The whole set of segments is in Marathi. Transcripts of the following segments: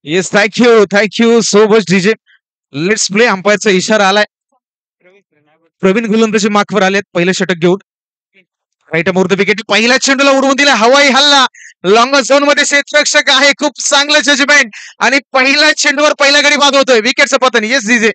Yes, thank you so much DJ. Let's play. अंपायरचा इशारा आलाय. प्रवीण गोलंदाजी मार्कवर आलेत पहिलं षटक घेऊन. राईट मुहूर्त विकेट पहिल्या चेंडूला उडवून दिला. हवाई हल्ला लॉंग झोन मध्ये क्षेत्ररक्षक आहे. खूप चांगलं जजमेंट आणि पहिल्या चेंडूवर पहिला गडी बाद होतोय. विकेटचं पतन. Yes DJ.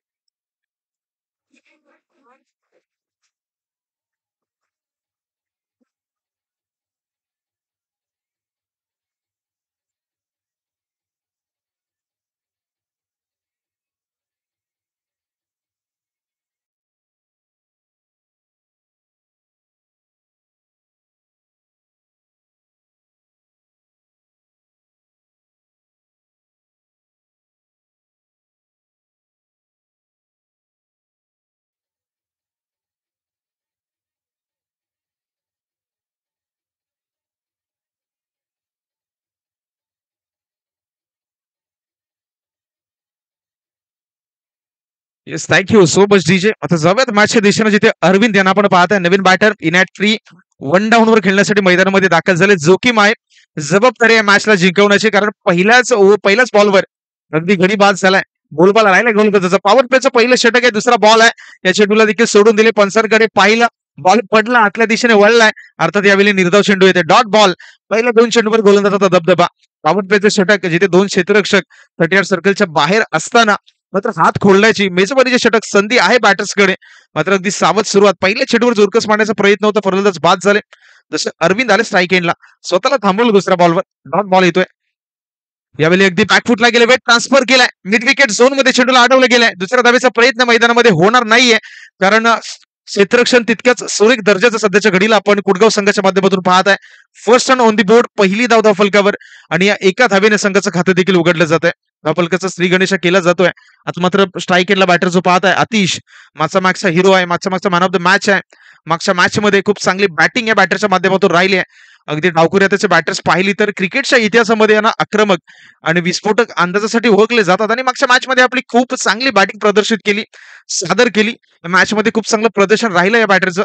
Yes, thank you so much DJ. आता जाऊयात मॅचच्या दिशेने जिथे अरविंद यांना आपण पाहताय नवीन batter in at three one down वर खेळण्यासाठी मैदानामध्ये दाखल झाले. जोखीम आहे, जबाबदारी आहे मॅचला जिंकवण्याची, कारण पहिल्याच बॉलवर अगदी गडी बाद झालाय. बोलबाला राहिला गोलंदाजाचा. पॉवर प्लेचं पहिलं षटक आहे. दुसरा बॉल आहे. या चेंडूला देखील सोडून दिले. पंचांकडे पाहिलं, बॉल पडला, आतल्या दिशेने वळलाय. अर्थात यावेळी निर्धाव चेंडू येते. Dot ball. पहिल्या 2 चेंडूवर गोलंदाजाचा दबदबा. पॉवर प्लेचं षटक जिथे 2 क्षेत्ररक्षक 38 सर्कलच्या बाहेर असताना मात्र हात खोलण्याची मेजबानीचे षटक संधी आहे बॅटर्सकडे. मात्र अगदी सावध सुरुवात. पहिल्या चेंडूवर जोरकस मारण्याचा प्रयत्न होता. फलंदाज बाद झाले. जसं अरविंद आले स्ट्राईक एंडला, स्वतःला थांबवलं दुसऱ्या बॉलवर. डॉट बॉल येतोय. यावेळी अगदी बॅकफुटला गेले. वेट ट्रान्सफर केलाय. मिड विकेट झोन मध्ये चेंडूला अडवलं गेलाय. दुसऱ्या धावेचा प्रयत्न मैदानामध्ये होणार नाहीये, कारण क्षेत्ररक्षण तितक्याच सुरेख दर्जाचं सध्याच्या घडीला आपण कुडगाव संघाच्या माध्यमातून पाहत आहे. First run on the board. पहिली धाव फलकावर आणि या एका धावेने संघाचं खातं देखील उघडलं जात आहे. धावफलकाचा श्रीगणेशा केला जातोय. आता मात्र स्ट्राईक एंडला बॅटर जो पाहत आहे आतिश, मागचा मॅचचा हिरो आहे, मागचा मॅन ऑफ द मॅच आहे. मागच्या मॅच मध्ये खूप चांगली बॅटिंग या बॅटरच्या माध्यमातून राहिली आहे. अगदी डावखुऱ्या त्याचे बॅटर्स पाहिली तर क्रिकेटच्या इतिहासामध्ये यांना आक्रमक आणि विस्फोटक अंदाजासाठी ओळखले जातात. आणि मागच्या मॅच मध्ये आपली खूप चांगली बॅटिंग प्रदर्शित केली, सादर केली. मॅच मध्ये खूप चांगलं प्रदर्शन राहिलं या बॅटरचं.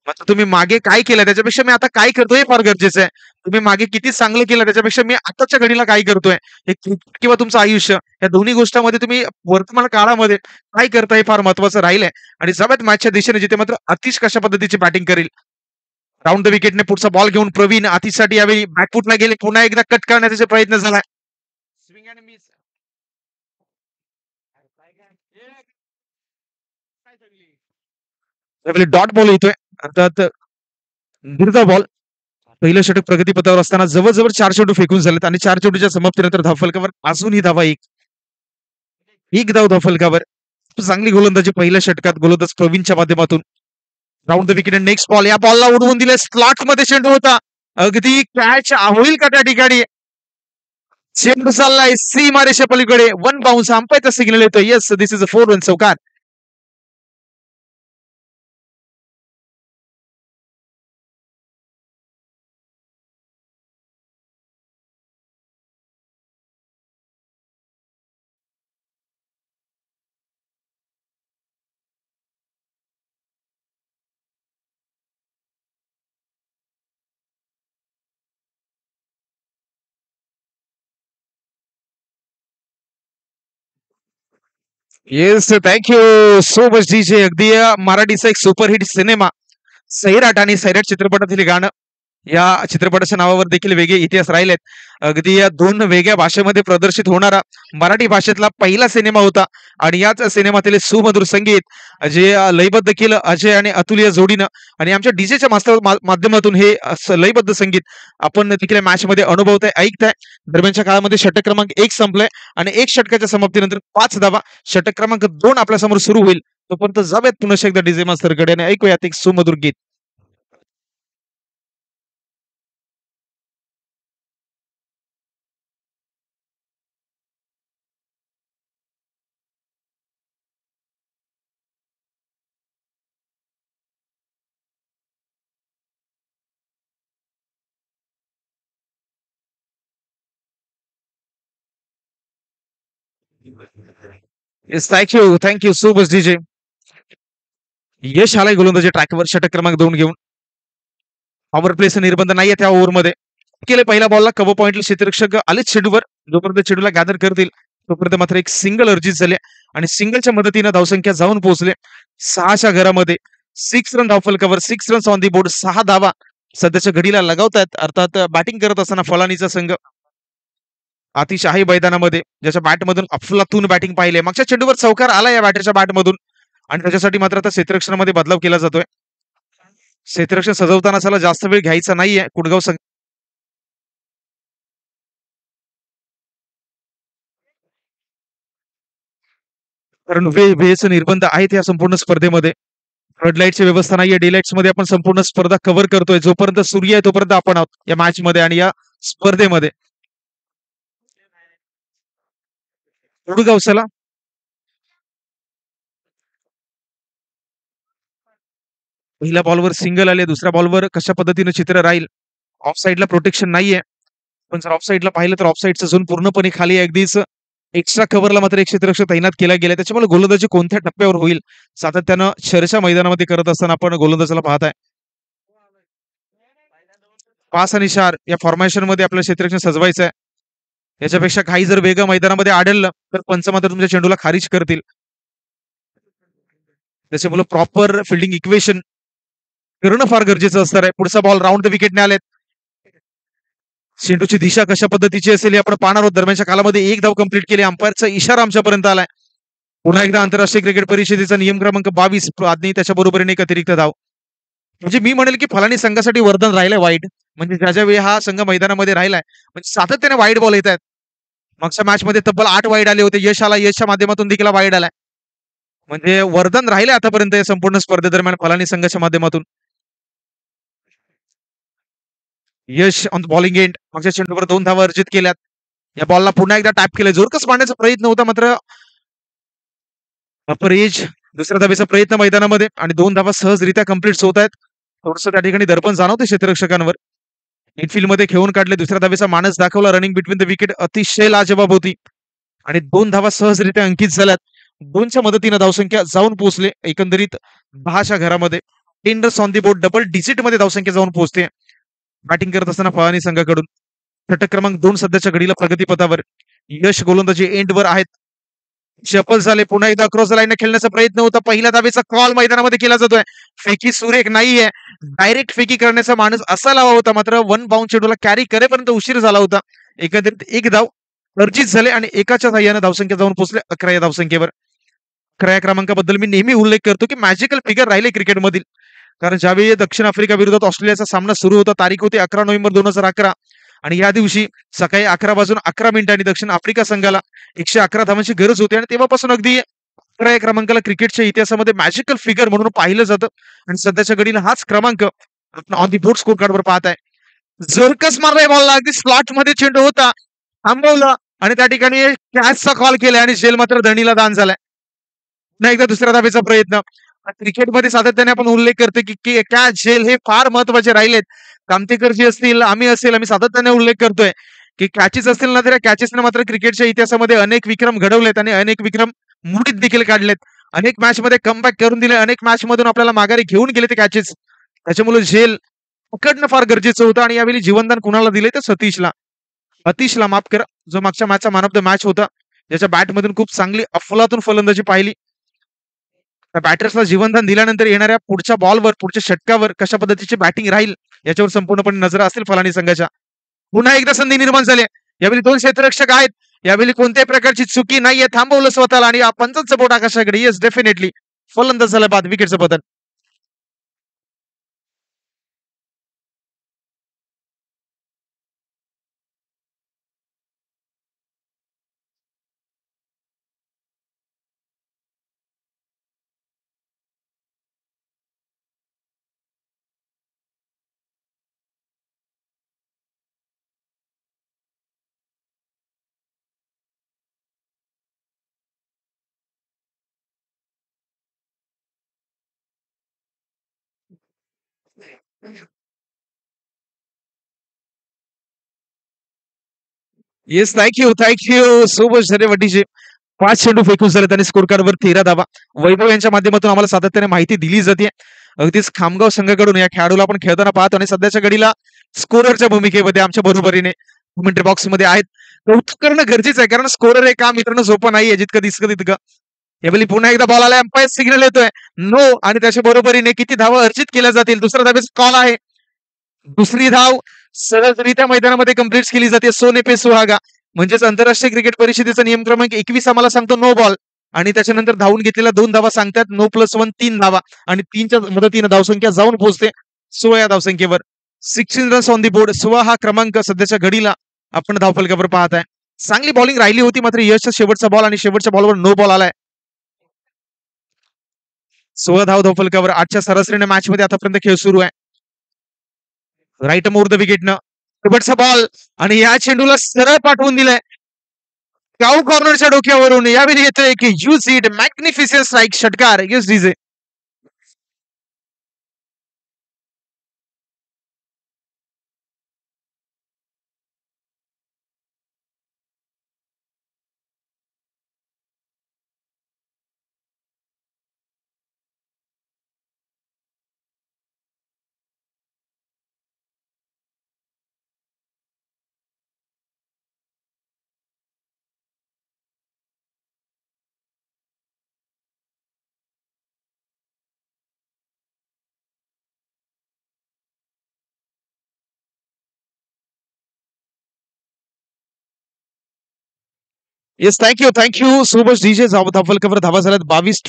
मात्र तुम्ही मागे काय केलं त्याच्यापेक्षा मी आता काय करतोय हे फार गरजेचं आहे. तुम्ही मागे किती चांगलं केलं त्याच्यापेक्षा मी आताच्या घडीला काय करतोय, हे क्रिकेट किंवा तुमचं आयुष्य, या दोन्ही गोष्टींमध्ये तुम्ही वर्तमान काळामध्ये काय करताय हे फार महत्वाचं राहिलंय. आणि सगळ्यात मॅचच्या दिशेने जिथे मात्र आतिश कशा पद्धतीची बॅटिंग करेल. राऊंड द विकेटने पुढचा बॉल घेऊन प्रवीण आतिशसाठी यावेळी बॅकफुटला गेले. पुन्हा एकदा कट करण्याचा प्रयत्न झालाय. Swing and miss. Dot ball येतोय. अर्थात दीर्घ बॉल. पहिलं षटक प्रगतीपथावर असताना जवळजवळ 4 चेंडू फेकून झालेत आणि 4 चेंडूच्या समाप्तीनंतर धावफलकावर अजूनही धावा एक धाव धावफलकावर. चांगली गोलंदाजी पहिल्या षटकात गोलंदाज प्रवीणच्या माध्यमातून. Round the wicket. Next ball. या बॉलला उडवून दिले. स्लॉट मध्ये चेंडू होता. अगदी कॅच होईल का त्या ठिकाणी. चेंडू चाललाय सीमारेषा पलीकडे. 1 बाउन्स. अंपायरचा सिग्नल येतो. Yes, this is a 4 run चौकार. Yes, thank you so much DJ. अगदी मराठीचा एक सुपरहिट सिनेमा सैराट आणि सैराट चित्रपटातील गाणं, या चित्रपटाच्या नावावर देखील वेगळे इतिहास राहिलेत. अगदी या 2 वेगळ्या भाषेमध्ये प्रदर्शित होणारा मराठी भाषेतला पहिला सिनेमा होता. आणि याच सिनेमातील सुमधुर संगीत जे लयबद्ध केलं अजय आणि अतुल या जोडीनं, आणि आमच्या डीजेच्या माध्यमातून हे लयबद्ध संगीत आपण देखील मॅच मध्ये अनुभवताय, ऐकताय. दरम्यानच्या काळामध्ये षटक क्रमांक 1 संपलाय आणि 1 षटकाच्या समाप्तीनंतर 5 धावा. षटक क्रमांक 2 आपल्यासमोर सुरू होईल. तोपर्यंत जाऊयात पुन्हा एकदा डीजे मास्तरकडे आणि ऐकूयात एक सुमधुर गीत. Yes, thank you so much DJ. यश आलाय गोलंदाजी ट्रॅकवर षटक क्रमांक 2 घेऊन. पॉवर प्लेचा निर्बंध नाहीये त्या ओव्हरमध्ये. केले पहिल्या बॉलला कव्हर पॉइंटला क्षेत्ररक्षक आलेच चेंडूवर. जोपर्यंत चेंडूला गॅदर करतील तोपर्यंत मात्र एक सिंगल अर्जित झाले आणि सिंगलच्या मदतीनं धावसंख्या जाऊन पोहोचले 6च्या घरामध्ये. 6 रन धावफलकावर, 6 रन्स ऑन दी बोर्ड, 6 धावा सध्याच्या घडीला लगावतायत. अर्थात बॅटिंग करत असताना फलानीचा संघ अतिशहाही मैदानामध्ये ज्याच्या बॅटमधून अफलातून बॅटिंग पाहिले. मागच्या चेंडूवर चौकार आला या बॅटरच्या बॅटमधून आणि त्याच्यासाठी मात्र आता क्षेत्ररक्षणामध्ये बदलाव केला जातोय. क्षेत्ररक्षण सजवताना चला जास्त वेळ घ्यायचा नाहीये. कुडगाव संघ कारण वेळेचं निर्बंध आहेत या संपूर्ण स्पर्धेमध्ये. फ्लड लाईटची व्यवस्था नाहीये. डे लाईट्स मध्ये आपण संपूर्ण स्पर्धा कव्हर करतोय. जोपर्यंत सूर्य आहे तोपर्यंत आपण आहोत या मॅच मध्ये आणि या स्पर्धेमध्ये. कुडगाव चला पहिल्या बॉलवर सिंगल आले. दुसऱ्या बॉलवर कशा पद्धतीने चित्र राहील. ऑफ साईडला प्रोटेक्शन नाहीये. पण जर ऑफ साईडला पाहिलं तर ऑफ साईडचा झोन पूर्णपणे खाली आहे. अगदीच एक्स्ट्रा कव्हरला मात्र एक क्षेत्ररक्षक तैनात केला गेला. त्याच्यामुळे गोलंदाजी कोणत्या टप्प्यावर होईल सातत्यानं शरशा मैदानामध्ये करत असताना आपण गोलंदाजाला पाहताय. 5 आणि 4 या फॉर्मेशन मध्ये आपलं क्षेत्ररक्षण सजवायचं आहे. याच्यापेक्षा काही जर वेग मैदानामध्ये आढळलं तर पंच मात्र तुमच्या चेंडूला खारिज करतील. त्याच्यामुळे प्रॉपर फिल्डिंग इक्वेशन करणं फार गरजेचं असणार आहे. पुढचा बॉल राऊंड द विकेटने आलेत. चेंडूची दिशा कशा पद्धतीची असेल हे आपण पाहणार आहोत. दरम्यानच्या कालामध्ये एक धाव कंप्लीट केली. अंपायरचा इशारा आमच्यापर्यंत आलाय. पुन्हा एकदा आंतरराष्ट्रीय क्रिकेट परिषदेचा नियम क्रमांक 22 आदनी त्याच्या बरोबरीने एक अतिरिक्त धाव. म्हणजे मी म्हणेल की फलानी संघासाठी वरदान राहिलंय वाईट. म्हणजे ज्या वेळी हा संघ मैदानामध्ये राहिलाय म्हणजे सातत्याने वाईट बॉल येत आहेत. मागच्या मॅच मध्ये तब्बल 8 वाईड आले होते. यश आला. यशच्या माध्यमातून देखील वाईड आलाय. म्हणजे वरदान राहिले आतापर्यंत या संपूर्ण स्पर्धेदरम्यान फलानी संघाच्या माध्यमातून. यश ऑन बॉलिंग एंड मागच्या चेंडूवर 2 धावा अर्जित केल्यात. या बॉलला पुन्हा एकदा टॅप केलं. जोरकस मारण्याचा प्रयत्न होता मात्र अपर एज दुसऱ्या धावेचा प्रयत्न मैदानामध्ये आणि 2 धावा सहजरित्या कंप्लीट होत आहेत. थोडंसं त्या ठिकाणी दडपण जाणवते क्षेत्ररक्षकांवर. इनफील्डमध्ये खेळून काढले. दुसऱ्या धावेचा मानस दाखवला. रनिंग बिटवीन द विकेट अतिशय लाजवाब होती आणि 2 धावा सहजरित्या अंकित झाल्यात. 2च्या मदतीनं धावसंख्या जाऊन पोहोचले. एकंदरीत 10च्या घरामध्ये 10 runs on the board double डिजिटमध्ये धावसंख्या जाऊन पोहोचते. बॅटिंग करत असताना फळानी संघाकडून. षटक क्रमांक 2 सध्याच्या घडीला प्रगतीपथावर. यश गोलंदाजी एंडवर आहेत. शफल झाले. पुन्हा एकदा क्रॉस लाईन खेळण्याचा प्रयत्न होता. पहिल्या धावेचा कॉल मैदानामध्ये केला जातोय. फेकी सुरेख नाहीये. डायरेक्ट फेकी करण्याचा माणूस असायला हवा होता. मात्र वन बाउंड चेंडूला कॅरी करेपर्यंत उशीर झाला होता. एकंदरीत एक धाव अर्जित झाले आणि एकाच्या साह्यानं धावसंख्या जाऊन पोहोचले 11 या धावसंख्येवर. 11 या क्रमांकाबद्दल मी नेहमी उल्लेख करतो की मॅजिकल फिगर राहिले क्रिकेटमधील. कारण ज्यावेळी दक्षिण आफ्रिका विरोधात ऑस्ट्रेलियाचा सामना सुरू होता तारीख होती 11 नोव्हेंबर 2011 आणि या दिवशी सकाळी 11 वाजून 11 मिनिटांनी दक्षिण आफ्रिका संघाला 111 धावांची गरज होती आणि तेव्हापासून अगदी 11 या क्रमांकाला क्रिकेटच्या इतिहासामध्ये मॅजिकल फिगर म्हणून पाहिलं जातं आणि सध्याच्या घडीला हाच क्रमांक आपण ऑन दी बोर्ड स्कोर कार्डवर पाहताय. जरकस मारलाय बॉलला अगदी स्लॉट मध्ये चेंडू होता. थांबवलं आणि त्या ठिकाणी कॅचचा कॉल केलाय आणि झेल मात्र धणीला दान झालाय. पुन्हा एकदा दुसऱ्या धावेचा प्रयत्न. क्रिकेटमध्ये सातत्याने आपण उल्लेख करतो की कॅच झेल हे फार महत्वाचे राहिलेत. कामतेकर जी असतील, आम्ही असेल, आम्ही सातत्याने उल्लेख करतोय की कॅचेस असतील ना तर कॅचेसने मात्र क्रिकेटच्या इतिहासामध्ये अनेक विक्रम घडवलेत आणि अनेक विक्रम मोडीत देखील काढलेत. अनेक मॅच मध्ये कमबॅक करून दिले. अनेक मॅच मधून आपल्याला माघारी घेऊन गेले ते कॅचेस. त्याच्यामुळे झेल पकडणं फार गरजेचं होतं आणि यावेळी जीवनदान कुणाला दिले तर सतीशला माफ करा. जो मागच्या मॅचचा मॅन ऑफ द मॅच होता. ज्याच्या बॅटमधून खूप चांगली अफलातून फलंदाजी पाहिली. त्या बॅटर्सला जीवनदान दिल्यानंतर येणाऱ्या पुढच्या बॉलवर, पुढच्या षटकावर कशा पद्धतीची बॅटिंग राहील याच्यावर संपूर्णपणे नजर असतील फलानी संघाच्या. पुन्हा एकदा संधी निर्माण झाली. यावेळी 2 क्षेत्ररक्षक आहेत. यावेळी कोणत्याही प्रकारची चुकी नाहीये. थांबवलं स्वतःला आणि पंचांचं बोट आकाशाकडे. येस डेफिनेटली फलंदाज झाला बाद विकेटचं पतन. Yes, thank you so much धन्यवाद डीजे. 5 चेंडू फेकून झाले त्यांनी स्कोर कार्डवर 13 धावा. वैभव यांच्या माध्यमातून आम्हाला सातत्याने माहिती दिली जाते. अगदीच खामगाव संघाकडून या खेळाडूला आपण खेळताना पाहतो आणि सध्याच्या घडीला स्कोररच्या भूमिकेमध्ये आमच्या बरोबरीने कमेंट्री बॉक्समध्ये आहेत. कौतुक करणं गरजेचं आहे कारण स्कोरर हे काम मित्रांनो सोपं नाहीये जितकं दिसतं तितकं. यावेळी पुन्हा एकदा बॉल आलाय अंपायर सिग्नल येतोय नो आणि त्याच्या बरोबरीने किती धावा अर्जित केल्या जातील दुसऱ्या धावेचा कॉल आहे. दुसरी धाव सहजरित्या मैदानामध्ये कंप्लीट केली जाते. सोने पे सुहागा म्हणजेच आंतरराष्ट्रीय क्रिकेट परिषदेचा नियम क्रमांक 21 आम्हाला सांगतो नो बॉल आणि त्याच्यानंतर धावून घेतलेल्या 2 धावा सांगतात नो प्लस 1 3 धावा आणि 3च्या मदतीने धावसंख्या जाऊन पोहोचते 16 या धावसंख्येवर. 16 रन्स ऑन दी बोर्ड 16 हा क्रमांक सध्याच्या घडीला आपण धावफलकावर पाहत आहे. चांगली बॉलिंग राहिली होती मात्र यशचा शेवटचा बॉल आणि शेवटच्या बॉलवर नो बॉल आलाय. 16 धाव धावफलकावर. आजच्या सरासरीने मॅच मध्ये आतापर्यंत खेळ सुरू आहे. राईट मोर द विकेटनं शेवटचा बॉल आणि या चेंडूला सरळ पाठवून दिलाय काऊ कॉर्नरच्या डोक्यावरून. यावेळी येतोय की यूज इट मॅग्निफिसेंट स्ट्राईक षटकार. Yes DJ. Yes, thank you so much DJ. धावफलकावर धावा झाल्यात 22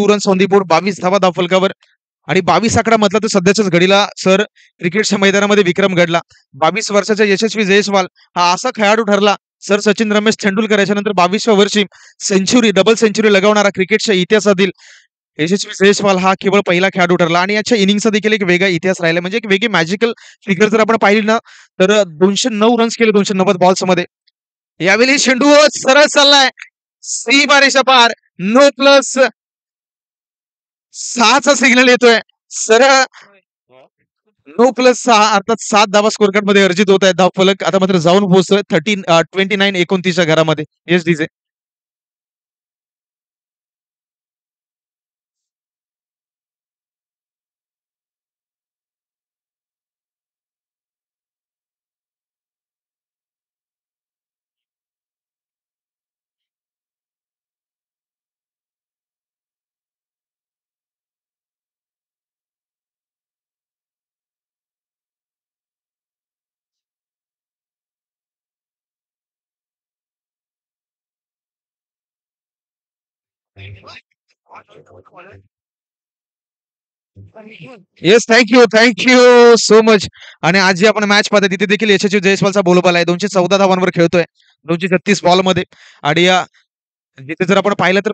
रन्स ऑन दी बोर्ड. 22 धावा धावफलकावर आणि 22 आकडा म्हटला तर सध्याच्याच घडीला सर क्रिकेटच्या मैदानामध्ये विक्रम घडला. 22 वर्षाचा यशस्वी जयस्वाल हा असा खेळाडू ठरला सर सचिन रमेश तेंडुलकर याच्यानंतर 22व्या वर्षी डबल सेंचुरी लगावणारा क्रिकेटच्या इतिहासातील यशस्वी जयस्वाल हा केवळ पहिला खेळाडू ठरला आणि याच्या इनिंगचा देखील एक वेगळा इतिहास राहिला. म्हणजे एक वेगळी मॅजिकल फिगर जर आपण पाहिली ना तर 209 रन्स केले 290 बॉल्स मध्ये. यावेळी चेंडू सरळ चाललाय सी बारेच्या पार. नो प्लस 6चा सिग्नल येतोय. सरळ नो प्लस 6 अर्थात 7 धावा स्कोर कार्ड मध्ये अर्जित होत आहेत. धावफलक आता मात्र जाऊन पोहोचतोय 29 घरामध्ये. Yes DJ. Yes, thank you so much. आणि आज जी आपण मॅच पाहतो तिथे देखील यशस्वी जयस्वालचा बोलबाला आहे. 214 धावांवर खेळतोय 236 बॉल मध्ये. आणि जिथे जर आपण पाहिलं तर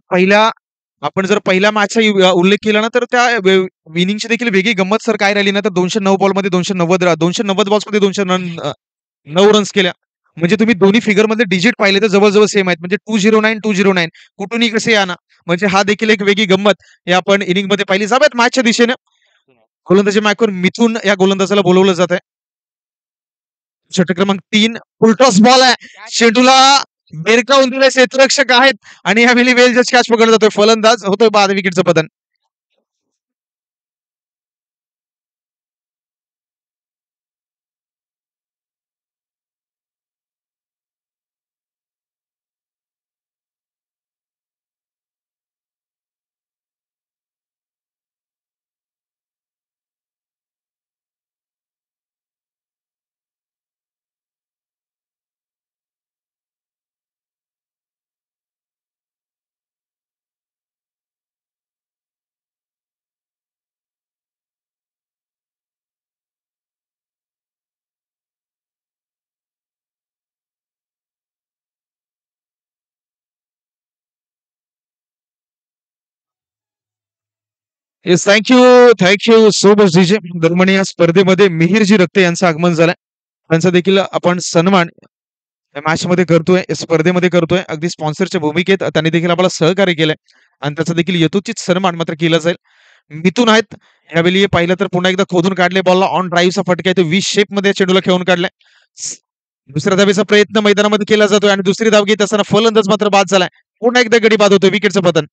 आपण जर पहिल्या मॅचचा उल्लेख केला ना तर त्या इनिंगची देखील वेगळी गंमत सर काय राहिली ना तर 209 बॉल मध्ये 290 बॉल्स मध्ये 209 रन्स केल्या. म्हणजे तुम्ही दोन्ही फिगर मध्ये डिजिट पाहिले तर जवळजवळ सेम आहेत. म्हणजे 209 कुठूनही कसे या ना म्हणजे हा देखील एक वेगळी गंमत या आपण इनिंग मध्ये पाहिली. जाऊयात मॅचच्या दिशेने. गोलंदाजी मायकवर मिथून या गोलंदाजाला बोलवलं जात आहे. षटक क्रमांक 3 फुलटॉस बॉल आहे. चेंडूला बेरकावून दिले क्षेत्ररक्षक आहेत आणि यावेळी वेल जस्ट कॅच पकडला जातोय. फलंदाज होतोय बाद विकेटचं पतन. Yes, thank you so much DJ. दरम्यान या स्पर्धेमध्ये मिहिरजी रक्ते यांचं आगमन झालंय. त्यांचा देखील आपण सन्मान मॅच मध्ये करतोय स्पर्धेमध्ये करतोय. अगदी स्पॉन्सरच्या भूमिकेत त्यांनी देखील आपल्याला सहकार्य केलंय आणि त्याचा देखील यथोचित सन्मान मात्र केला जाईल. मिथून आहेत यावेळी पाहिलं तर पुन्हा एकदा खोदून काढले बॉलला ऑन ड्राईव्हचा फटका आहे तो 20 शेपमध्ये चेंडूला खेळून काढलाय. दुसऱ्या धावेचा प्रयत्न मैदानामध्ये केला जातोय आणि दुसरी धाव घेत असताना फलंदाज मात्र बाद झालाय. पुन्हा एकदा गडी बाद होतोय विकेटचं पतन.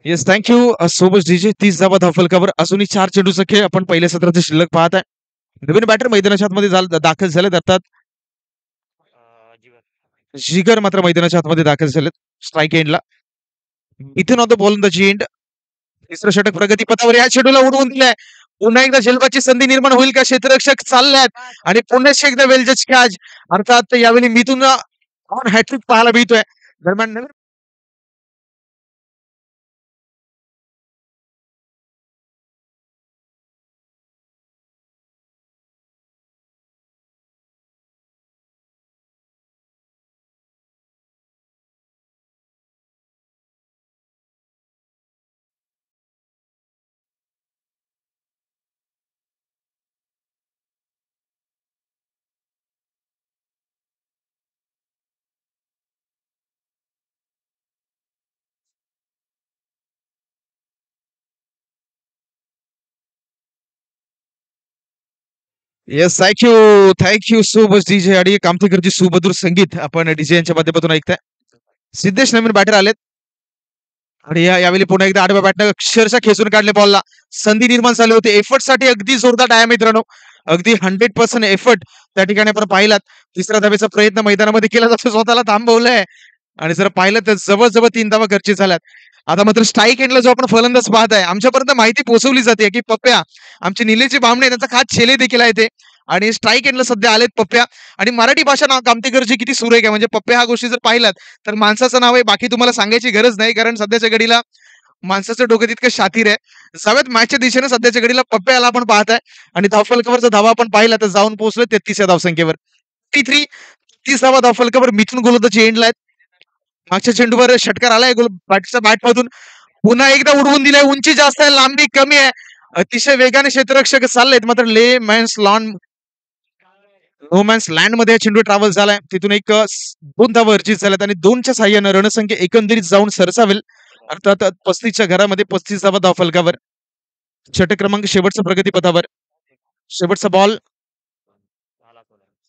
Yes, thank you so much DJ. 30 धावा धावफलकावर अजूनही 4 चेंडूचा खेळ आपण पहिल्या सत्राची शिल्लक पाहत आहे. नवीन बॅटर मैदानाच्या आतमध्ये दाखल झालेत अर्थात जिगर मात्र मैदानाच्या आतमध्ये दाखल झालेत स्ट्राईक एंडला. इथून on the ball in the end. तिसरं षटक प्रगतीपथावर या चेंडूला उडवून दिलाय. पुन्हा एकदा झेलबाची संधी निर्माण होईल का? क्षेत्ररक्षक चालल्यात आणि पुन्हा एकदा वेल जज कॅच. अर्थात यावेळी मिथून ऑन हॅट्रिक पाहायला मिळतोय. दरम्यान नवीन yes, thank you so much DJ आणि कामतेकरची सुमधुर संगीत आपण डीजे यांच्या माध्यमातून ऐकताय. सिद्धेश नवीन बॅटर आलेत आणि यावेळी पुन्हा एकदा आडव्या बॅटनं अक्षरशः खेचून काढले बॉलला. संधी निर्माण झाली होती. एफर्टसाठी अगदी जोरदार टाळ्या मित्रांनो. अगदी 100% एफर्ट त्या ठिकाणी आपण पाहिलात. तिसऱ्या धावेचा प्रयत्न मैदानामध्ये केला जातो. स्वतःला थांबवलंय आणि जर पाहिलं तर जवळ-जवळ 3 धावा खर्ची झाल्यात. आता मात्र स्ट्राईक एंडला जो आपण फलंदाज पाहत आहे, आमच्यापर्यंत माहिती पोहोचवली जाते, की पप्प्या आमचे निलेशजी बामणे त्यांचा खास छेले देखील आहे ते आणि स्ट्राईक एंडला सध्या आलेत पप्प्या आणि मराठी भाषा नाव कामतेकरची किती सुरेख आहे. म्हणजे पप्प्या ह्या गोष्टी जर पाहिलात, तर माणसाचं नाव आहे. बाकी तुम्हाला सांगायची गरज नाही, कारण सध्याच्या घडीला माणसाचं डोकं तितकं शातीर आहे. जाऊयात मॅचच्या दिशेने सध्याच्या घडीला पप्प्याला आपण पाहताय आणि धावफलकावरचा धावा आपण पाहिला तर जाऊन पोहोचलो 33 या धावसंख्येवर. 33 30 धावा धावफलकावर मिथून गोलंदाजी एंडला आहेत. मागच्या चेंडूवर षटकार आलाय बॅटच्या बॅटमधून. पुन्हा एकदा उडवून दिलाय. उंची जास्त आहे, लांबी कमी आहे. अतिशय वेगाने क्षेत्ररक्षक चाललेत. मात्र नो मॅन्स लँडमध्ये हा चेंडू ट्रॅव्हल झालाय. तिथून एक 2 धावा अर्जित झाल्यात आणि 2च्या साहाय्यानं रणसंख्या एकंदरीत जाऊन सरसावेल. अर्थात 35च्या घरामध्ये 35 धावा धावफलकावर. षटक क्रमांक शेवटचा प्रगतीपथावर. शेवटचा बॉल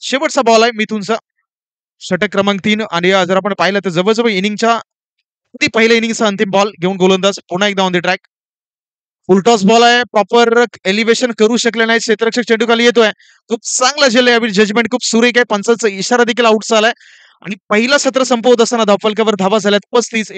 शेवटचा बॉल आहे मिथुनचा. षटक क्रमांक 3 आणि जर आपण पाहिलं तर जवळ-जवळ इनिंगच्या अगदी पहिल्या इनिंगचा अंतिम बॉल घेऊन गोलंदाज पुन्हा एकदा on the track. Full toss ball आहे. प्रॉपर एलिव्हेशन करू शकले नाही. क्षेत्ररक्षक चेंडू खाली येतोय. खूप चांगला झेल यावेळी जजमेंट खूप सुरेख आहे. पंचांचा इशारा देखील आउट झालाय आणि पहिला सत्र संपवत असताना धावफलकावर धावा झाल्यात 35.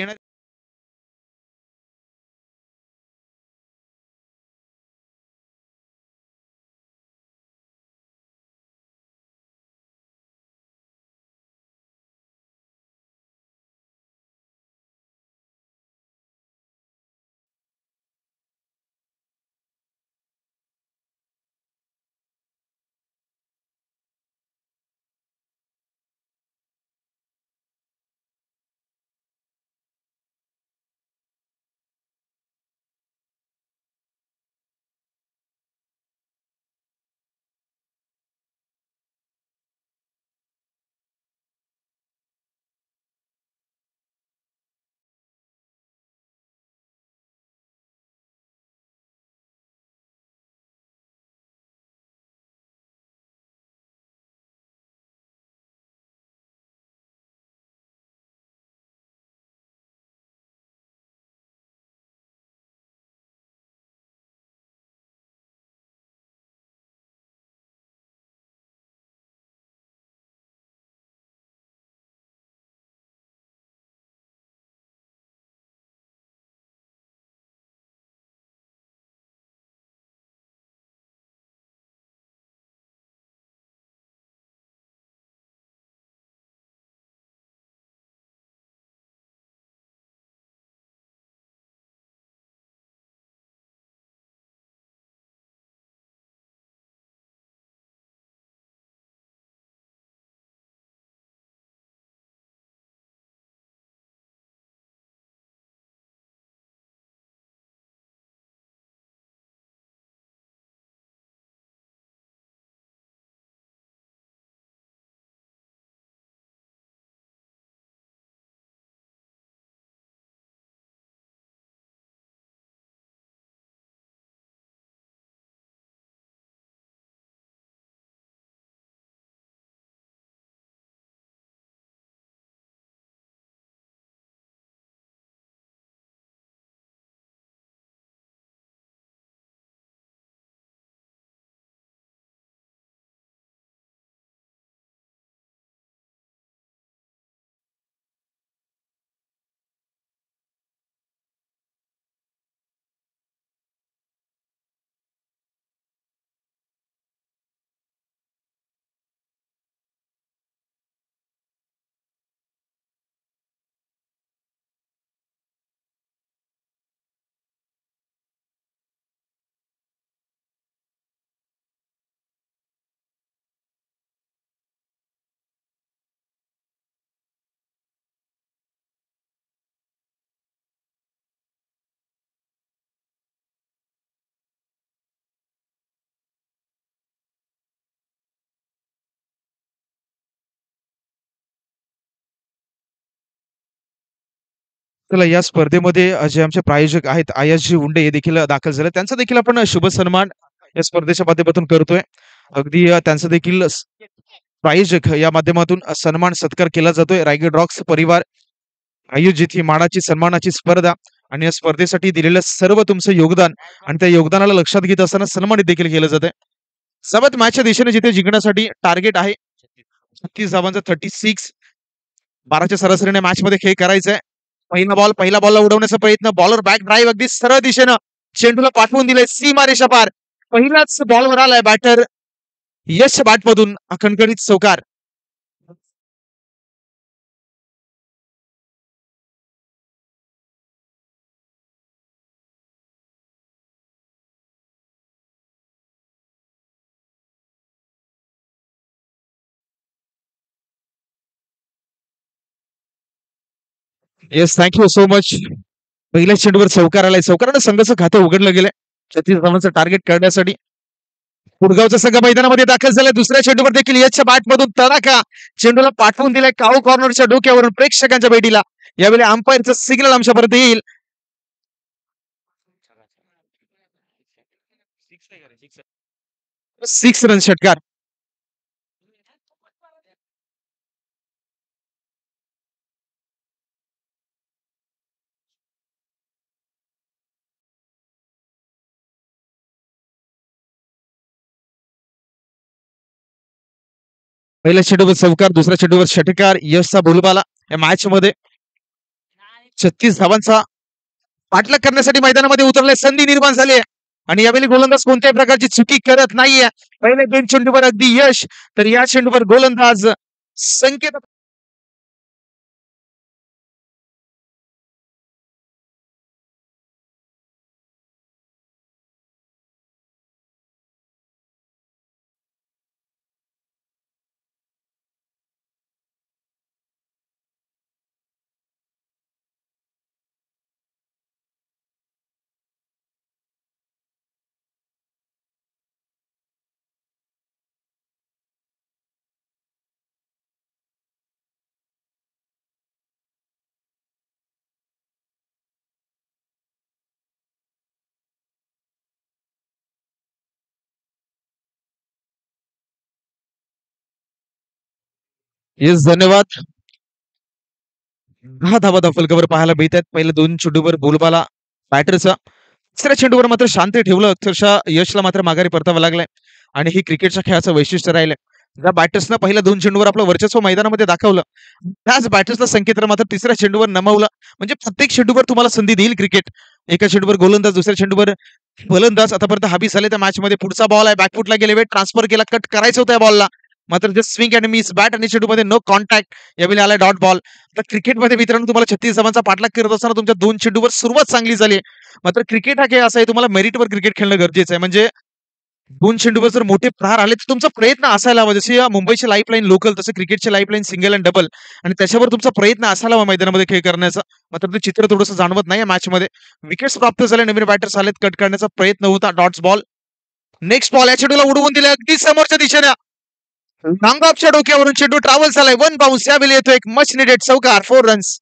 चला या स्पर्धेमध्ये जे आमचे प्रायोजक आहेत आयसजी उंडे हे देखील दाखल झाले. त्यांचा देखील आपण शुभ सन्मान या स्पर्धेच्या माध्यमातून करतोय. अगदी त्यांचं देखील प्रायोजक या माध्यमातून सन्मान सत्कार केला जातोय. रायगड रॉक्स परिवार आयोजित ही मानाची सन्मानाची स्पर्धा आणि या स्पर्धेसाठी दिलेलं सर्व तुमचं योगदान आणि त्या योगदानाला लक्षात घेत असताना सन्मानित देखील केलं जातंय. सर्वात मॅचच्या दिशेने जिथे जिंकण्यासाठी टार्गेट आहे 36 धावांचा 36 12च्या सरासरीने मॅचमध्ये खेळ करायचा आहे. पहिला बॉलला उडवण्याचा प्रयत्न बॉलर बॅक ड्राईव्ह अगदी सरळ दिशेनं चेंडूला पाठवून दिलंय सीमारेषा पार. पहिलाच बॉलवर आलाय बॅटर यश बॅटमधून खणखणीत चौकार. Yes thank you so much. पहिल्या चेंडूवर चौकार आलाय. चौकारानं संघाचं खातं उघडलं गेलंय 36 धावांचं टार्गेट करण्यासाठी. पुडगावचा संघ मैदानामध्ये दाखल झालाय. दुसऱ्या चेंडूवर देखील यशच्या बॅटमधून तडाखा चेंडूला पाठवून दिलाय काऊ कॉर्नरच्या डोक्यावरून प्रेक्षकांच्या भेटीला. यावेळी अंपायरचं सिग्नल आमच्यापर्यंत येईल. 6 रन षटकार. पहिल्या चेंडूवर चौकार, दुसऱ्या चेंडूवर षटकार. यशचा बोलबाला या मॅच मध्ये 36 धावांचा पाठलाग करण्यासाठी मैदानामध्ये उतरले. संधी निर्माण झाली आहे आणि यावेळी गोलंदाज कोणत्याही प्रकारची चुकी करत नाहीये. पहिले 2 चेंडूवर अगदी यश, तर या चेंडूवर गोलंदाज संकेत. येस धन्यवाद. 10 धावा फलकावर पाहायला मिळतात. पहिल्या 2 चेंडूवर बोलबाला बॅटरचा. तिसऱ्या चेंडूवर मात्र शांत ठेवलं. अक्षरशः यशला मात्र माघारी परतावं लागलंय आणि ही क्रिकेटच्या खेळाचं वैशिष्ट्य राहिलंय. ज्या बॅटर्सनं पहिल्या 2 चेंडूवर आपलं वर्चस्व मैदानामध्ये दाखवलं, त्याच बॅटर्सला संकेतनं मात्र तिसऱ्या चेंडूवर नमवलं. म्हणजे प्रत्येक चेंडूवर तुम्हाला संधी देईल क्रिकेट. एका चेंडूवर गोलंदाज, दुसऱ्या चेंडूवर फलंदाज आतापर्यंत हबीस झाले त्या मॅचमध्ये. पुढचा बॉल आहे, बॅकफुटला गेले, वेट ट्रान्सफर केला, कट करायचं होतं या बॉलला. मात्र just swing and miss, bat आणि चेंडूमध्ये नो कॉन्टॅक्ट. यावेळी आलाय डॉट बॉल. तर क्रिकेटमध्ये मित्रांनो तुम्हाला 36 धावांचा पाठलाग करत असताना तुमच्या 2 चेंडूवर सुरुवात चांगली झाली. मात्र क्रिकेट हा खेळ असा आहे, तुम्हाला मेरिटवर क्रिकेट खेळणं गरजेचं आहे. म्हणजे 2 चेंडूवर जर मोठे प्रहार आले तर तुमचा प्रयत्न असायला हवा. जशी मुंबईची लाईफलाईन लोकल, तसं क्रिकेटची लाईफलाईन सिंगल अँड डबल आणि त्याच्यावर तुमचा प्रयत्न असायला हवा मैदानामध्ये खेळ करण्याचा. मात्र ते चित्र थोडंसं जाणवत नाही या मॅचमध्ये. विकेट्स प्राप्त झाले, नवीन बॅटर्स आलेत, कट करण्याचा प्रयत्न होता. Dots ball. नेक्स्ट बॉल या चेंडूला उडवून दिले अगदी समोरच्या दिशेने. नांगापच्या डोक्यावरून चेंडू ट्रॅव्हल झालाय. 1 बाउन्स. यावेळी येतो एक मच निडेड चौकार. 4 runs.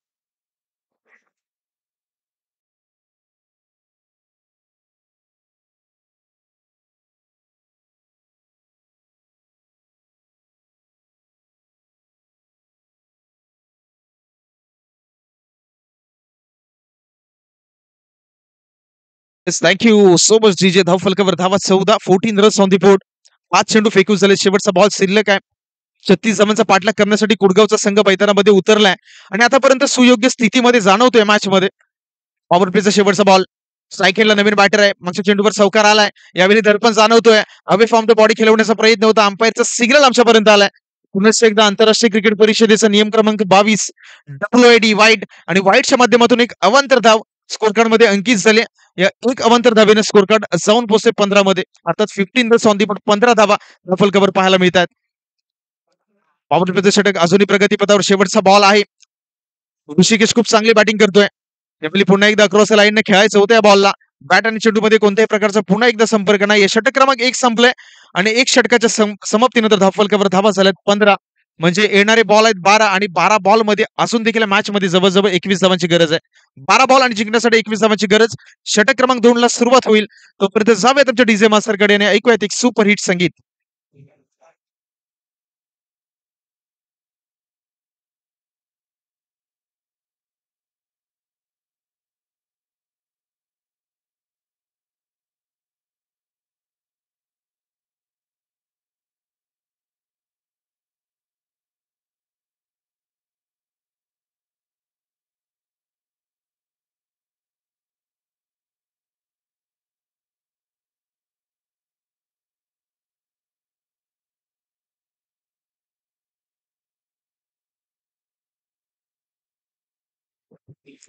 Thank you so much DJ. धाव फलकावर धावा 14, 14 रन्स ऑन दी बोर्ड. 5 चेंडू फेकून झाले. शेवटचा बॉल शिल्लक आहे. 36 धावांचा पाठलाग करण्यासाठी कुडगावचा संघ मैदानामध्ये उतरलाय आणि आतापर्यंत सुयोग्य स्थितीमध्ये जाणवतोय मॅचमध्ये. पॉवर प्लेचा शेवटचा बॉल. स्ट्राईक एंडला नवीन बॅटर आहे. मागच्या चेंडूवर चौकार आलाय. यावेळी दडपण जाणवतोय. अवे फ्रॉम द बॉडी खेळवण्याचा प्रयत्न होता. अंपायरचा सिग्नल आमच्यापर्यंत आलाय. पुन्हा एकदा आंतरराष्ट्रीय क्रिकेट परिषदेचा नियम क्रमांक 22 WID वाईड आणि वाईडच्या माध्यमातून एक अवांतर धाव स्कोर कार्ड मध्ये अंकित झाले. या एक अवांतर धावेने स्कोर कार्ड जाऊन पोहोचते 15 मध्ये. अर्थात 15 रन्स ऑन दी बोर्ड, 15 धावा रफल कव्हर पाहायला मिळतात. पॉवर प्लेचं षटक अजूनही प्रगतीपथावर. शेवटचा बॉल आहे. ऋषिकेश खूप चांगली बॅटिंग करतोय. यावेळी पुन्हा एकदा अक्रॉस लाईनने खेळायचं होतं या बॉलला. बॅट आणि चेंडूमध्ये कोणत्याही प्रकारचा पुन्हा एकदा संपर्क नाही. षटक क्रमांक 1 संपलंय आणि 1 षटकाच्या समाप्तीनंतर धावफलकावर धावा झाल्यात 15. म्हणजे येणारे बॉल आहेत 12 आणि 12 बॉलमध्ये अजून देखील मॅचमध्ये जवळ-जवळ 21 धावांची गरज आहे. 12 बॉल आणि जिंकण्यासाठी 21 धावांची गरज. षटक क्रमांक 2 ला सुरुवात होईल. तोपर्यंत जाऊया तुमच्या डीजे मास्टरकडे आणि ऐकूयात एक सुपरहिट संगीत.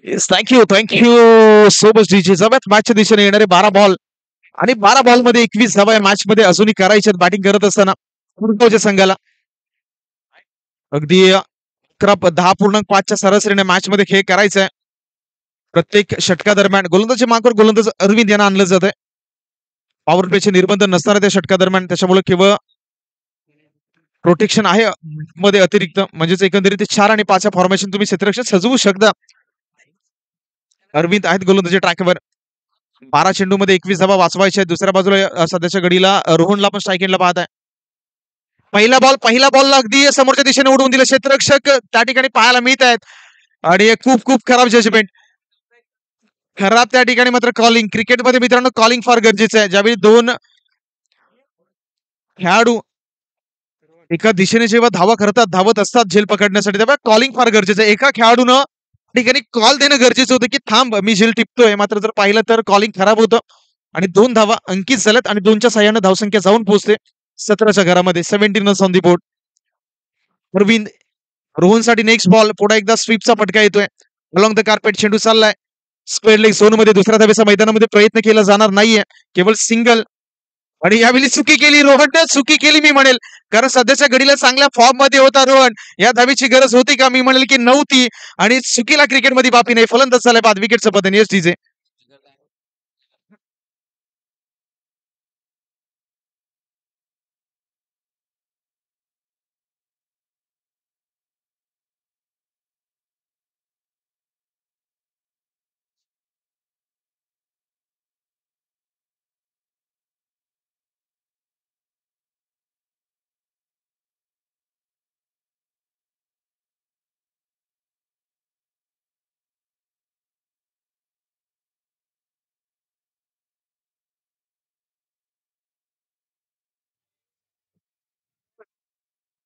Yes, thank you, thank you so much DJ. जाऊयात मॅचच्या दिशेने येणारे 12 बॉल आणि 12 बॉलमध्ये 21 धावा या मॅचमध्ये अजूनही करायच्यात बॅटिंग करत असताना गुडगावच्या संघाला. अगदी 10.5च्या सरासरीने मॅचमध्ये खेळ करायचा आहे. प्रत्येक षटकादरम्यान गोलंदाजी मार्कवर गोलंदाज अरविंद यांना आणलं जातंय. पॉवर प्लेचे निर्बंध नसणाऱ्या त्या षटकादरम्यान त्याच्यामुळे केवळ प्रोटेक्शन आहे मध्ये अतिरिक्त म्हणजेच एकंदरीत 4 आणि 5 फॉर्मेशन तुम्ही क्षेत्ररक्षण सजवू शकता. अरविंद आहेत गोलंदाजी ट्रॅकवर. 12 चेंडूमध्ये 21 धावा वाचवायच्या आहेत. दुसऱ्या बाजूला सध्याच्या घडीला रोहनला पण स्ट्राईक एंडला पाहत आहे. पहिला बॉलला अगदी समोरच्या दिशेने उडवून दिलं क्षेत्ररक्षक त्या ठिकाणी पाहायला मिळत आहेत आणि हे खूप खूप खराब जजमेंट. खराब त्या ठिकाणी मात्र कॉलिंग. क्रिकेटमध्ये मित्रांनो कॉलिंग फार गरजेचं आहे. ज्यावेळी 2 खेळाडू एका दिशेने जेव्हा धावा करतात, धावत असतात झेल पकडण्यासाठी, तेव्हा कॉलिंग फार गरजेचं आहे. एका खेळाडूनं ठिकाणी कॉल देणं गरजेचं होतं, की थांब मी झेल टिपतोय. मात्र जर पाहिलं तर कॉलिंग खराब होतं आणि 2 धावा अंकित झाल्यात आणि 2च्या सहाय्याने धावसंख्या जाऊन पोहोचते 17च्या घरामध्ये. 17 runs on the board. Arvind रोहनसाठी नेक्स्ट बॉल. पुन्हा एकदा स्वीपचा फटका येतोय. अलॉंग द कार्पेट चेंडू चाललाय. स्क्वेअर लेग झोनमध्ये दुसऱ्या धावेचा मैदानामध्ये प्रयत्न केला जाणार नाहीये. केवळ सिंगल आणि यावेळी चुकी केली रोहनने. चुकी केली मी म्हणेल. कारण सध्याच्या घडीला चांगल्या फॉर्ममध्ये होता रोहन. या धावेची गरज होती का? मी म्हणेल की नव्हती आणि चुकीला क्रिकेटमध्ये बापी नाही. फलंदाज झालाय बाद विकेटचं पतन. Yes DJ.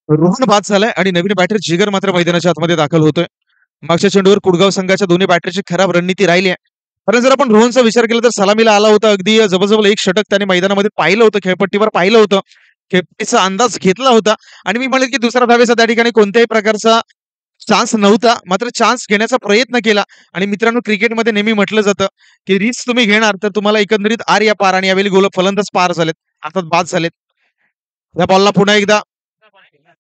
रोहन बाद झालाय आणि नवीन बॅटर जिगर मात्र मैदानाच्या आतमध्ये दाखल होतोय. मागच्या चेंडूवर कुडगाव संघाच्या दोन्ही बॅटरची खराब रणनीती राहिली आहे. कारण जर आपण रोहनचा विचार केला तर सलामीला आला होता. अगदी जवळ-जवळ 1 षटक त्याने मैदानामध्ये पाहिलं होतं. खेळपट्टीवर पाहिलं होतं. खेळपट्टीचा अंदाज घेतला होता आणि मी म्हणेल की दुसऱ्या धावेचा त्या ठिकाणी कोणत्याही प्रकारचा चान्स नव्हता. मात्र चान्स घेण्याचा प्रयत्न केला आणि मित्रांनो क्रिकेटमध्ये नेहमी म्हटलं जातं, की रिस्क तुम्ही घेणार तर तुम्हाला एकंदरीत आर या पार आणि यावेळी फलंदाज पार झालेत. अर्थात बाद झालेत. या बॉलला पुन्हा एकदा